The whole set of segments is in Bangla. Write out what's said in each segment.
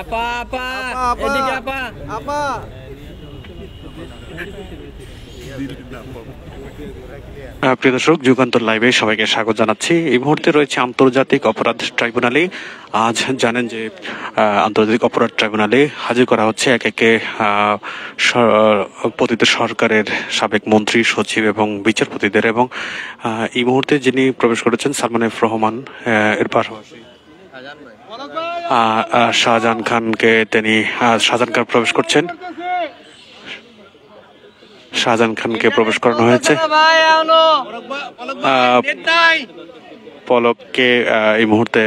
আপা আপা এদিকে আপা আপা প্রিয় দর্শক, যুগান্তর লাইভে সবাইকে স্বাগত জানাচ্ছি। এই মুহূর্তে রয়েছে আন্তর্জাতিক অপরাধ ট্রাইব্যুনালে। আজ জানেন যে আন্তর্জাতিক অপরাধ ট্রাইব্যুনালে হাজির করা হচ্ছে এক একে পতিত সরকারের সাবেক মন্ত্রী, সচিব এবং বিচারপতিদের। এবং এই মুহূর্তে যিনি প্রবেশ করেছেন সালমান এফ রহমান, এর পাশাপাশি শাহজাহান খানকে শাহজাহান খান প্রবেশ করছেন। শাহজাহান খানকে প্রবেশ করানো হয়েছে। পলককে এই মুহূর্তে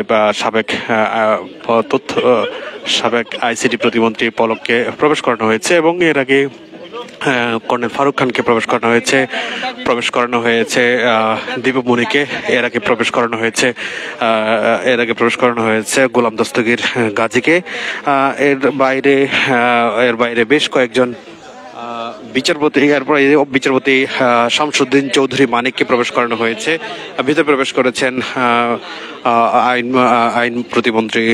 সাবেক আইসিটি প্রতিমন্ত্রী পলককে প্রবেশ করানো হয়েছে এবং এর আগে কর্নেল ফারুক খানকে প্রবেশ করানো হয়েছে দীপমণিকে। এর আগে প্রবেশ করানো হয়েছে গোলাম দস্তগীর গাজীকে। এর বাইরে বেশ কয়েকজন বিচারপতি শামসুদ্দিন চৌধুরী মানিককে প্রবেশ করানো হয়েছে। ভিতরে প্রবেশ করেছেন আইন প্রতিমন্ত্রী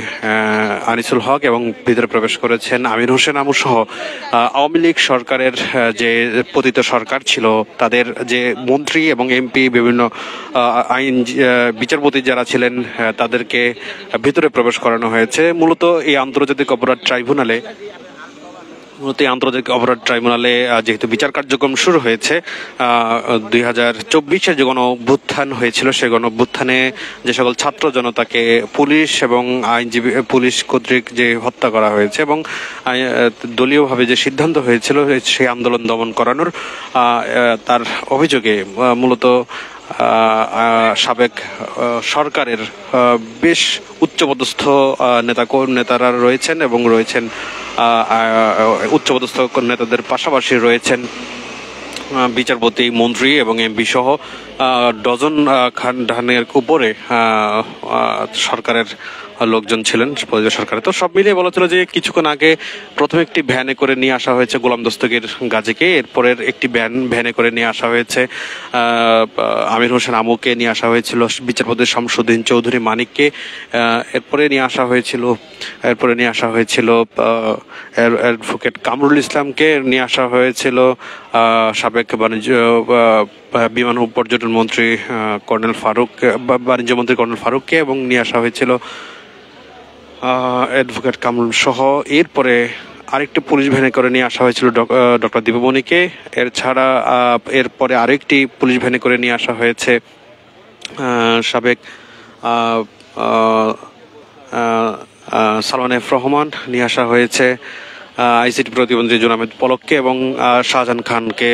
আনিসুল হক এবং ভিতরে প্রবেশ করেছেন আমির হোসেন আমু সহ আওয়ামী লীগ সরকারের যে পতিত সরকার ছিল তাদের যে মন্ত্রী এবং এমপি, বিভিন্ন বিচারপতি যারা ছিলেন তাদেরকে ভিতরে প্রবেশ করানো হয়েছে। মূলত এই আন্তর্জাতিক অপরাধ ট্রাইব্যুনালে যেহেতু বিচার কার্যক্রম শুরু হয়েছে, 2024-এ যে গণ অভ্যুত্থান হয়েছিল, সেই গণ অভ্যুত্থানে যে সকল ছাত্র জনতাকে পুলিশ কর্তৃক যে হত্যা করা হয়েছে এবং দলীয়ভাবে যে সিদ্ধান্ত হয়েছিল সেই আন্দোলন দমন করানোর, তার অভিযোগে মূলত সাবেক সরকারের বেশ উচ্চপদস্থ নেতারা রয়েছেন এবং উচ্চপদস্থ নেতাদের পাশাপাশি রয়েছেন বিচারপতি, মন্ত্রী এবং এমপি সহ ডজন খানের উপরে সরকারের লোকজন ছিলেন সরকারে। তো সব মিলিয়ে বলা ছিল যে কিছুক্ষণ আগে প্রথমে একটি ভ্যানে করে নিয়ে আসা হয়েছে গোলাম দস্তগীর গাজীকে, এরপরের একটি ভ্যানে করে নিয়ে আসা হয়েছে আমির হোসেন আমুকে, নিয়ে আসা হয়েছিল বিচারপতি শামসুদ্দিন চৌধুরী মানিককে, এরপরে নিয়ে আসা হয়েছিল অ্যাডভোকেট কামরুল ইসলামকে, নিয়ে আসা হয়েছিল সাবেক বিমান ও পর্যটন মন্ত্রী বাণিজ্য মন্ত্রী কর্নেল ফারুককে, এবং নিয়ে আসা হয়েছিল অ্যাডভোকেট কামরুল সহ। এরপরে আরেকটি পুলিশ ভ্যানে করে নিয়ে আসা হয়েছিল ডক্টর দীপমণিকে। এরপরে আরেকটি পুলিশ ভ্যানে করে নিয়ে আসা হয়েছে সাবেক সালমান এফ রহমান, নিয়ে আসা হয়েছে আইসিটি প্রতিমন্ত্রী জুনায়েদ পলককে এবং শাহজাহান খানকে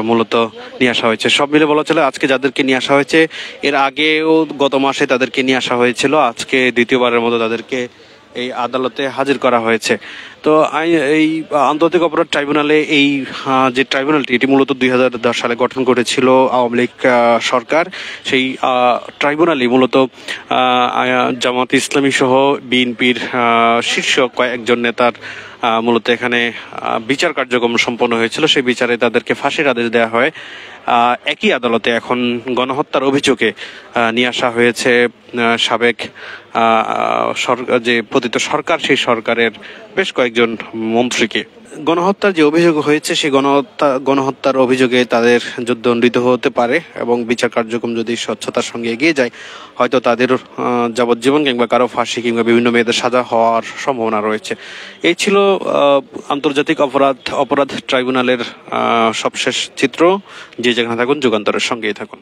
মূলত নিয়ে আসা হয়েছে। সব মিলে বলা চলে আজকে যাদেরকে নিয়ে আসা হয়েছে, এর আগেও গত মাসে তাদেরকে নিয়ে আসা হয়েছিল, আজকে দ্বিতীয়বারের মতো তাদেরকে এই আদালতে হাজির করা হয়েছে। তো এই আন্তর্জাতিক অপরাধ ট্রাইব্যুনালে এই যে ট্রাইব্যুনালটি, এটি মূলত 2010 সালে গঠন করেছিল আওয়ামী লীগ সরকার। সেই ট্রাইব্যুনালই মূলত জামাত ইসলামী সহ বিএনপির শীর্ষ কয়েকজন নেতার মূলত এখানে বিচার কার্যক্রম সম্পন্ন হয়েছিল। সেই বিচারে তাদেরকে ফাঁসির আদেশ দেওয়া হয়। একই আদালতে এখন গণহত্যার অভিযোগে নিয়ে আসা হয়েছে সাবেক যে পতিত সরকার, সেই সরকারের বেশ কয়েকজন মন্ত্রীকে। গণহত্যার যে অভিযোগ হয়েছে, সেই গণহত্যার অভিযোগে তাদের দণ্ডিত হতে পারে এবং বিচার কার্যক্রম যদি স্বচ্ছতার সঙ্গে এগিয়ে যায়, হয়তো তাদের যাবজ্জীবন কিংবা কারো ফাঁসি কিংবা বিভিন্ন মেয়েদের সাজা হওয়ার সম্ভাবনা রয়েছে। এই ছিল আন্তর্জাতিক অপরাধ ট্রাইব্যুনালের সবশেষ চিত্র। যে যেখানে থাকুন, যুগান্তরের সঙ্গেই থাকুন।